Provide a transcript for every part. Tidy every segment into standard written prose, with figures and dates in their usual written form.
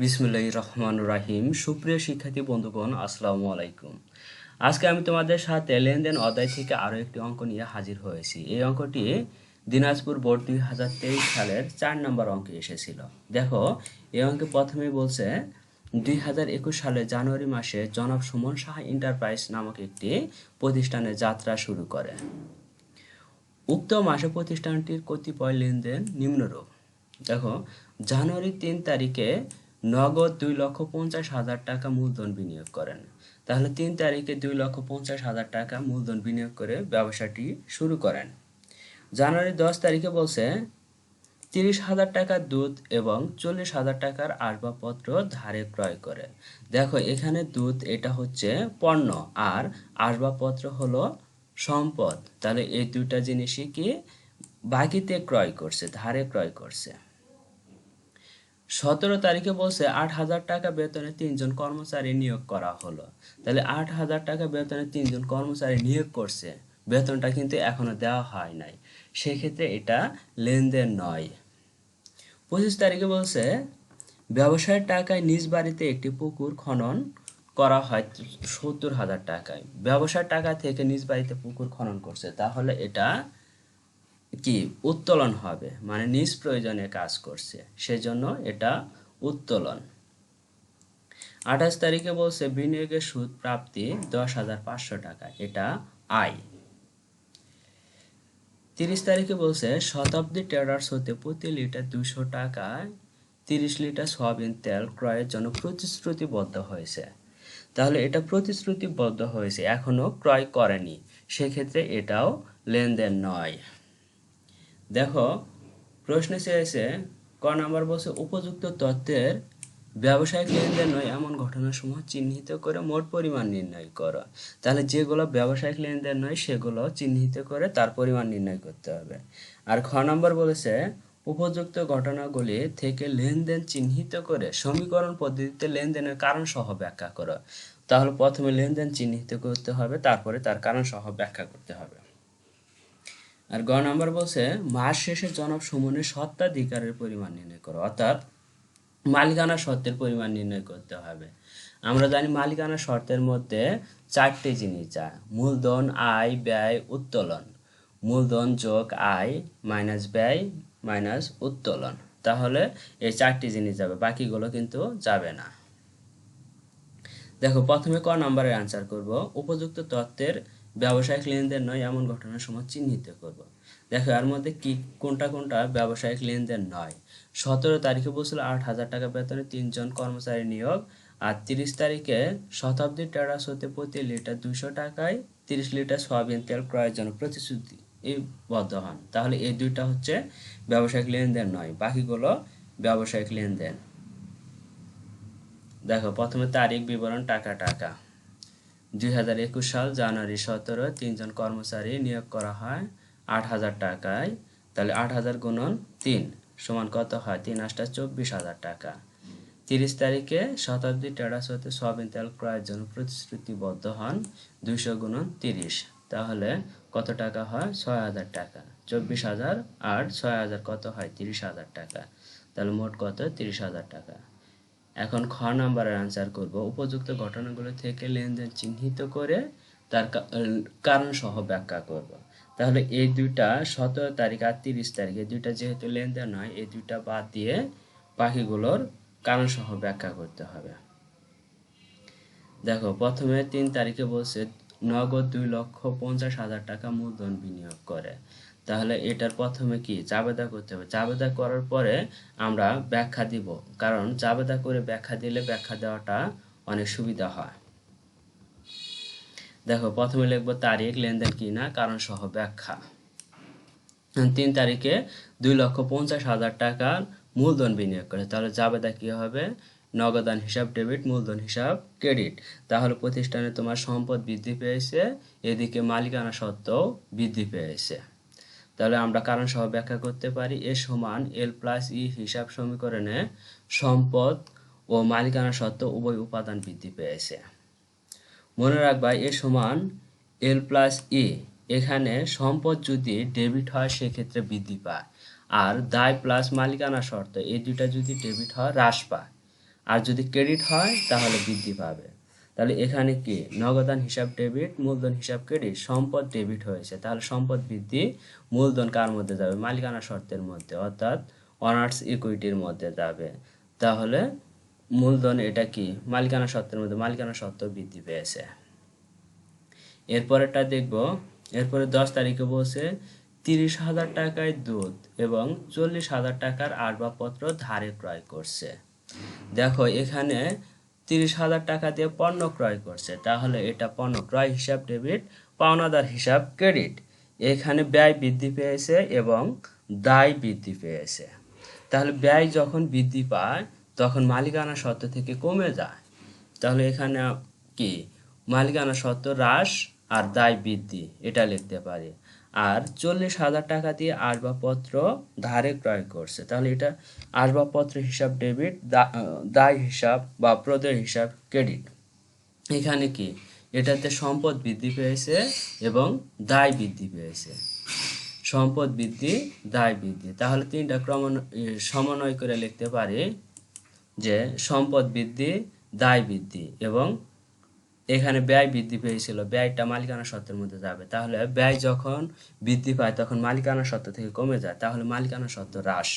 বিসমিল্লাহির রহমানির রহিম। সুপ্রিয় শিক্ষার্থী বন্ধুগণ, আসসালামু আলাইকুম। আজকে আমি তোমাদের সাথে লেনদেন অধ্যায় থেকে আরও একটি অঙ্ক নিয়ে হাজির হয়েছি। এই অঙ্কটি দিনাজপুর বোর্ড 2023 সালের 4 নম্বর অঙ্কে এসেছিল। দেখো, এই অঙ্কে প্রথমেই বলছে 2021 সালের জানুয়ারি মাসে জনাব সুমন সাহা এন্টারপ্রাইজ নামক একটি প্রতিষ্ঠানে যাত্রা শুরু করে। উক্ত মাসে প্রতিষ্ঠানটির কতিপয় লেনদেন নিম্নরূপ। দেখো, জানুয়ারি 3 তারিখে নগদ 2,50,000 টাকা মূলধন বিনিয়োগ করেন। তাহলে 3 তারিখে 2,50,000 টাকা মূলধন বিনিয়োগ করে ব্যবসাটি শুরু করেন। জানুয়ারি 10 তারিখে বলছে 30,000 টাকার দুধ এবং 40,000 টাকার আসবাবপত্র ধারে ক্রয় করে। দেখো, এখানে দুধ এটা হচ্ছে পণ্য আর আসবাবপত্র হলো সম্পদ। তাহলে এই দুইটা জিনিসই কি বাকিতে ক্রয় করছে, ধারে ক্রয় করছে। 17 তারিখে বলছে 8,000 টাকা বেতনে 3 জন কর্মচারী নিয়োগ করা হলো। তাহলে 8,000 টাকা বেতনে 3 জন কর্মচারী নিয়োগ করছে, বেতনটা কিন্তু এখনো দেওয়া হয় নাই, সেক্ষেত্রে এটা লেনদেন নয়। 25 তারিখে বলছে ব্যবসায়ের টাকায় নিজ বাড়িতে একটি পুকুর খনন করা হয় 70,000 টাকায়। ব্যবসার টাকা থেকে নিজ বাড়িতে পুকুর খনন করছে, তাহলে এটা কি উত্তোলন হবে, মানে নিজ প্রয়োজনে কাজ করছে, সেজন্য এটা উত্তোলন। 28 তারিখে বলছে বিনিয়োগের সুদ প্রাপ্তি 10,500 টাকা, এটা আয়। 30 তারিখে বলছে শতাব্দী ট্রেডার্স হতে প্রতি লিটার 200 টাকায় 30 লিটার সয়াবিন তেল ক্রয়ের জন্য প্রতিশ্রুতিবদ্ধ হয়েছে। তাহলে এটা প্রতিশ্রুতিবদ্ধ হয়েছে, এখনো ক্রয় করেনি, সেক্ষেত্রে এটাও লেনদেন নয়। দেখো, প্রশ্নে চেয়েছে ক নাম্বার বলছে উপযুক্ত তথ্যের ব্যবসায়িক লেনদেন নয় এমন ঘটনাসমূহ চিহ্নিত করে মোট পরিমাণ নির্ণয় করো। তাহলে যেগুলো ব্যবসায়িক লেনদেন নয় সেগুলো চিহ্নিত করে তার পরিমাণ নির্ণয় করতে হবে। আর খ নাম্বার বলেছে উপযুক্ত ঘটনাগুলি থেকে লেনদেন চিহ্নিত করে সমীকরণ পদ্ধতিতে লেনদেনের কারণ সহ ব্যাখ্যা করো। তাহলে প্রথমে লেনদেন চিহ্নিত করতে হবে, তারপরে তার কারণ সহ ব্যাখ্যা করতে হবে। আর গ নাম্বার বলছে মাস শেষে জনাব সুমনের স্বত্বাধিকারের পরিমাণ নির্ণয় করো, অর্থাৎ মালিকানা শর্তের পরিমাণ নির্ণয় করতে হবে। আমরা জানি মালিকানা শর্তের মধ্যে 4টি জিনিস যায়: মূলধন, আয়, ব্যয়, উত্তোলন। মূলধন যোগ আয় মাইনাস ব্যয় মাইনাস উত্তোলন। তাহলে এই 4টি জিনিস যাবে, বাকিগুলো কিন্তু যাবে না। দেখো, প্রথমে ক নাম্বারের আনসার করব উপযুক্ত তত্ত্বের ব্যবসায়িক লেনদেন নয় এমন ঘটনার সময় চিহ্নিত করব। দেখো, এর মধ্যে কি কোনটা কোনটা ব্যবসায়িক লেনদেন নয়। 17 তারিখে বলছিল 8,000 টাকা বেতনে 3 জন কর্মচারী নিয়োগ, আর 30 তারিখে শতাব্দী ট্রেডার্স হতে প্রতি লিটার 200 টাকায় 30 লিটার সয়াবিন তেল ক্রয়ের জন্য প্রতিশ্রুতি বদ্ধ হন। তাহলে এই দুইটা হচ্ছে ব্যবসায়িক লেনদেন নয়, বাকিগুলো ব্যবসায়িক লেনদেন। দেখো, প্রথমে তারিখ বিবরণ টাকা 2021 সাল জানুয়ারি 17 3 জন কর্মচারী নিয়োগ করা হয় 8,000 টাকায়। তাহলে 8,000 গুণন 3 সমান কত হয়? 3 8 24,000 টাকা। 30 তারিখে শতাব্দী ট্রেডার্স হতে সয়াবিন তেল ক্রয়ের জন্য প্রতিশ্রুতিবদ্ধ হন 200 গুণন 30, তাহলে কত টাকা হয়? 6,000 টাকা। 24,000 আর 6,000 কত হয়? 30,000 টাকা। তাহলে মোট কত? 30,000 টাকা। এখন খ নাম্বারের আনসার করব উপযুক্ত ঘটনাগুলো থেকে লেনদেন চিহ্নিত করে তার কারণ সহ ব্যাখ্যা করব। তাহলে এই দুইটা 17 তারিখ আর 30 তারিখ এই দুইটা যেহেতু লেনদেন নয়, এই দুইটা বাদ দিয়ে বাকিগুলোর কারণ সহ ব্যাখ্যা করতে হবে। দেখো, প্রথমে 3 তারিখে বলছে নগদ 2,50,000 টাকা মূলধন বিনিয়োগ করে। তাহলে এটার প্রথমে কি জাবেদা করতে হবে, জাবেদা করার পরে আমরা ব্যাখ্যা দিব, কারণ জাবেদা করে ব্যাখ্যা দিলে ব্যাখ্যা দেওয়াটা অনেক সুবিধা হয়। দেখো, প্রথমে লিখবো তারিখ, লেনদেন কি না, কারণ সহ ব্যাখ্যা। 3 তারিখে 2,50,000 টাকার মূলধন বিনিয়োগ করে, তাহলে জাবেদা কি হবে? নগদান হিসাব ডেবিট, মূলধন হিসাব ক্রেডিট। তাহলে প্রতিষ্ঠানে তোমার সম্পদ বৃদ্ধি পেয়েছে, এদিকে মালিকানা সত্ত্বেও বৃদ্ধি পেয়েছে। তাহলে আমরা কারণ সহ ব্যাখ্যা করতে পারি এ সমান এল প্লাস ই হিসাব সমীকরণে সম্পদ ও মালিকানা সত্ত্ব উভয় উপাদান বৃদ্ধি পেয়েছে। মনে রাখবা এ সমান এল প্লাস ই, এখানে সম্পদ যদি ডেবিট হয় সেক্ষেত্রে বৃদ্ধি পায়, আর দায় প্লাস মালিকানা শর্ত এই দুইটা যদি ডেবিট হয় হ্রাস পায়। আর যদি ক্রেডিট হয় তাহলে বৃদ্ধি পাবে। তাহলে এখানে কি নগদান হিসাব ডেবিট, মূলধন হিসাব ক্রেডিট, সম্পদ ডেবিট হয়েছে, তাহলে সম্পদ বৃদ্ধি, মূলধন কার মধ্যে যাবে? মালিকানা শর্তের মধ্যে, অর্থাৎ অনার্স ইকুইটির মধ্যে যাবে। তাহলে মূলধন এটা কি মালিকানা শর্তের মধ্যে, মালিকানা শর্ত বৃদ্ধি পেয়েছে। এরপরেরটা দেখব। এরপরে 10 তারিখে বলছে 30,000 টাকায় দুধ এবং 40,000 টাকার আসবাবপত্র ধারে ক্রয় করছে। দেখো এখানে 30,000 টাকা দিয়ে পণ্য ক্রয় করছে, তাহলে এটা পণ্য ক্রয় হিসাব ডেবিট, পাওনাদার হিসাব ক্রেডিট। এখানে ব্যয় বৃদ্ধি পেয়েছে এবং দায় বৃদ্ধি পেয়েছে। তাহলে ব্যয় যখন বৃদ্ধি পায় তখন মালিকানা সত্ত্ব থেকে কমে যায়। তাহলে এখানে কি মালিকানা সত্ত্ব হ্রাস আর দায় বৃদ্ধি, এটা লিখতে পারি। আর 40,000 টাকা দিয়ে আসবাবপত্র ধারে ক্রয় করছে, তাহলে এটা আসবাবপত্র হিসাব ডেবিট, দায় হিসাব বা প্রদেয় হিসাব ক্রেডিট। এখানে কি এটাতে সম্পদ বৃদ্ধি পেয়েছে এবং দায় বৃদ্ধি পেয়েছে, সম্পদ বৃদ্ধি, দায় বৃদ্ধি। তাহলে তিনটা সমন্বয় করে লিখতে পারি যে সম্পদ বৃদ্ধি, দায় বৃদ্ধি এবং এখানে ব্যয় বৃদ্ধি পেয়েছিল, ব্যয়টা মালিকানা সত্ত্বের মধ্যে যাবে। তাহলে ব্যয় যখন বৃদ্ধি পায় তখন মালিকানা সত্ত্ব থেকে কমে যায়, তাহলে মালিকানা সত্ত্ব হ্রাস।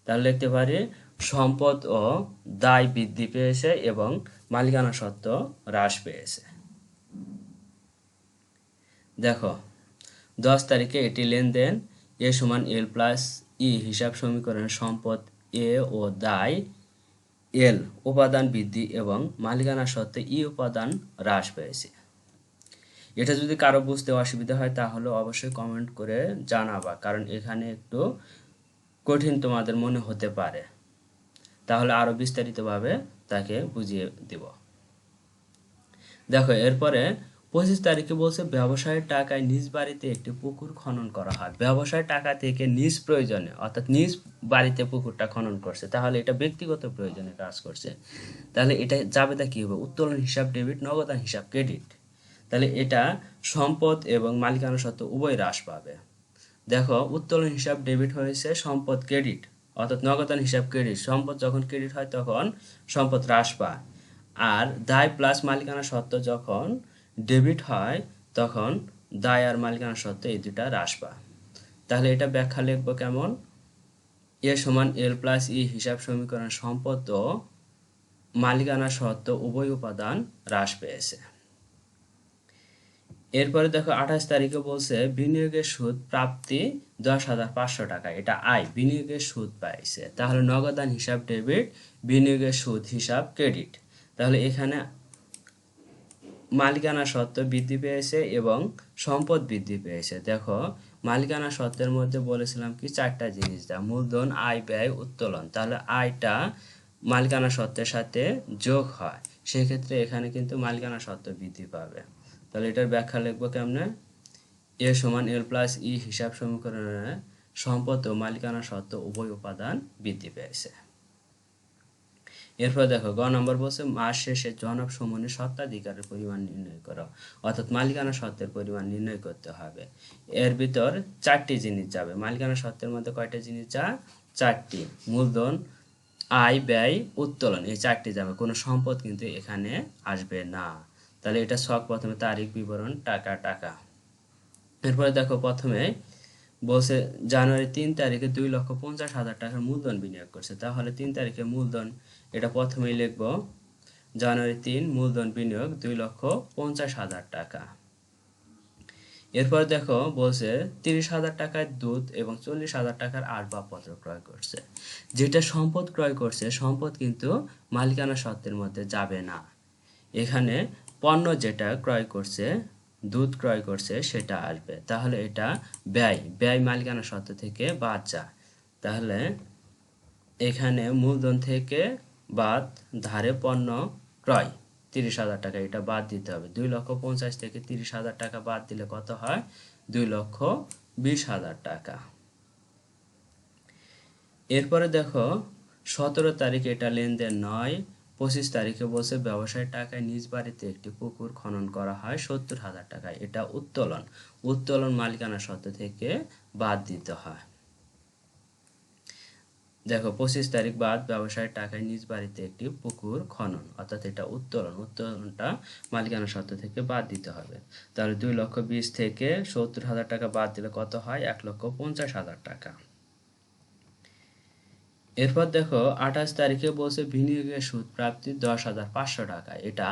তাহলে লিখতে পারি সম্পদ ও দায় বৃদ্ধি পেয়েছে এবং মালিকানা সত্ত্ব হ্রাস পেয়েছে। দেখো 10 তারিখে এটি লেনদেন এ সমান এল প্লাস ই হিসাব সমীকরণের সম্পদ এ ও দায় এল উপাদান বৃদ্ধি এবং মালিকানা সত্ত্বে ই উপাদান হ্রাস পেয়েছে। এটা যদি কারো বুঝতে অসুবিধা হয় তাহলে অবশ্যই কমেন্ট করে জানাবা, কারণ এখানে একটু কঠিন তোমাদের মনে হতে পারে, তাহলে আরো বিস্তারিতভাবে তাকে বুঝিয়ে দিব। দেখো এরপরে 25 তারিখে বলছে ব্যবসায়ের টাকায় নিজ বাড়িতে একটি পুকুর খনন করা হয়। ব্যবসায়ের টাকা থেকে নিজ প্রয়োজনে অর্থাৎ নিজ বাড়িতে পুকুরটা খনন করছে, তাহলে এটা ব্যক্তিগত প্রয়োজনে কাজ করছে। তাহলে এটা যাবেটা কি হবে? উত্তোলন হিসাব ডেবিট, নগদান হিসাব ক্রেডিট। তাহলে এটা সম্পদ এবং মালিকানা সত্ত্ব উভয় হ্রাস পাবে। দেখো উত্তোলন হিসাব ডেবিট হয়েছে, সম্পদ ক্রেডিট অর্থাৎ নগদান হিসাব ক্রেডিট, সম্পদ যখন ক্রেডিট হয় তখন সম্পদ হ্রাস পায়। আর দায় প্লাস মালিকানা সত্ত্ব যখন ডেবিট হয় তখন দায় আর মালিকানা সত্ত্ব এই দুটা হ্রাস পায়। তাহলে এটা ব্যাখ্যা লিখবো কেমন? এ সমান এল প্লাস ই হিসাব সমীকরণ সম্পদ ও মালিকানা সত্ত্ব উভয় উপাদান হ্রাস পেয়েছে। এরপরে দেখো 28 তারিখে বলছে বিনিয়োগের সুদ প্রাপ্তি 10,500 টাকা, এটা আয়, বিনিয়োগের সুদ পাইছে। তাহলে নগদান হিসাব ডেবিট, বিনিয়োগের সুদ হিসাব ক্রেডিট। তাহলে এখানে মালিকানা সত্ত্ব বৃদ্ধি পেয়েছে এবং সম্পদ বৃদ্ধি পেয়েছে। দেখো মালিকানা সত্ত্বের মধ্যে বলেছিলাম কি চারটা জিনিস যা মূলধন, আয়, ব্যয়, উত্তোলন। তাহলে আয়টা মালিকানা সত্ত্বের সাথে যোগ হয়, সেক্ষেত্রে এখানে কিন্তু মালিকানা সত্ত্ব বৃদ্ধি পাবে। তাহলে এটার ব্যাখ্যা লিখবো কেমনে? এ সমান এল প্লাস ই হিসাব সমীকরণে সম্পদ ও মালিকানা সত্ত্ব উভয় উপাদান বৃদ্ধি পেয়েছে। এরপর দেখো গ নম্বর বলছে মাস শেষে জনক সমূহের স্বত্বাধিকারের পরিমাণ নির্ণয় করো, অর্থাৎ মালিকানা সত্ত্বের পরিমাণ নির্ণয় করতে হবে। এর ভিতর চারটি জিনিস যাবে। মালিকানা সত্ত্বের মধ্যে কয়টা জিনিস যা? চারটি। মূলধন, আয়, ব্যয়, উত্তোলন, এই চারটি যাবে, কোনো সম্পদ কিন্তু এখানে আসবে না। তাহলে এটা ছক, প্রথমে তারিখ বিবরণ, টাকা টাকা। এরপরে দেখো প্রথমে বলছে জানুয়ারি 3 তারিখে 2,50,000 টাকার মূলধন বিনিয়োগ করছে। তাহলে 3 তারিখে মূলধন এটা প্রথমেই লিখব, জানুয়ারি 3 মূলধন বিনিয়োগ 2,50,000 টাকা। এরপর দেখো বলছে 30,000 টাকায় দুধ এবং 40,000 টাকার আসবাবপত্র ক্রয় করছে। যেটা সম্পদ ক্রয় করছে, সম্পদ কিন্তু মালিকানা সত্ত্বের মধ্যে যাবে না। এখানে পণ্য যেটা ক্রয় করছে, দুধ ক্রয় করছে, সেটা আসবে। তাহলে এটা ব্যয়, ব্যয় মালিকানা সত্ত্ব থেকে বাদ যায়। তাহলে এখানে মূলধন থেকে বাদ, ধারে পণ্য ক্রয় 30,000 টাকা, এটা বাদ দিতে হবে। 2,50,000 থেকে 30,000 টাকা বাদ দিলে কত হয়? 2,20,000 টাকা। এরপরে দেখো 17 তারিখে এটা লেনদেন নয়। 25 তারিখে বলছে ব্যবসায়ের টাকায় নিজ বাড়িতে একটি পুকুর খনন করা হয় 70,000 টাকায়, এটা উত্তোলন। উত্তোলন মালিকানা সত্ত্ব থেকে বাদ দিতে হয়। দেখো 25 তারিখ বাদ ব্যবসায়ের টাকায় নিজ বাড়িতে একটি পুকুর খনন, অর্থাৎ এটা উত্তোলনটা মালিকানা সত্ত্ব থেকে বাদ দিতে হবে। তাহলে 2,20,000 থেকে 70,000 টাকা বাদ দিলে কত হয়? 1,50,000 টাকা। এরপর দেখো 28 তারিখে বলছে বিনিয়োগের সুদ প্রাপ্তি 10,500 টাকা। এটা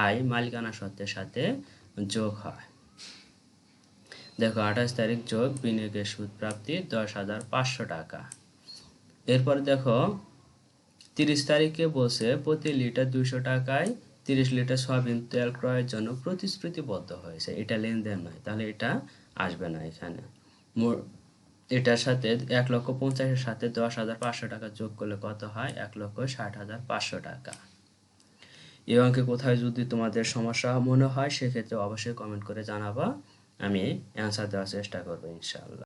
আয় মালিকানা সত্ত্বের সাথে যোগ হয়। দেখো 28 তারিখ যোগ বিনিয়োগের সুদ প্রাপ্তি 10,500 টাকা। এরপর দেখো 30 তারিখে বলছে প্রতি লিটার 200 টাকায় 30 লিটার সয়াবিন তেল ক্রয়ের জন্য প্রতিশ্রুতিবদ্ধ হয়েছে। এটা লেনদেন নয়, তাহলে এটা আসবে না এখানে। এটার সাথে 1,50,000-এর সাথে 10,500 টাকা যোগ করলে কত হয়? 1,60,500 টাকা। এই অঙ্কে কোথায় যদি তোমাদের সমস্যা মনে হয় সেক্ষেত্রে অবশ্যই কমেন্ট করে জানাবা, আমি অ্যান্সার দেওয়ার চেষ্টা করবো ইনশাআল্লাহ।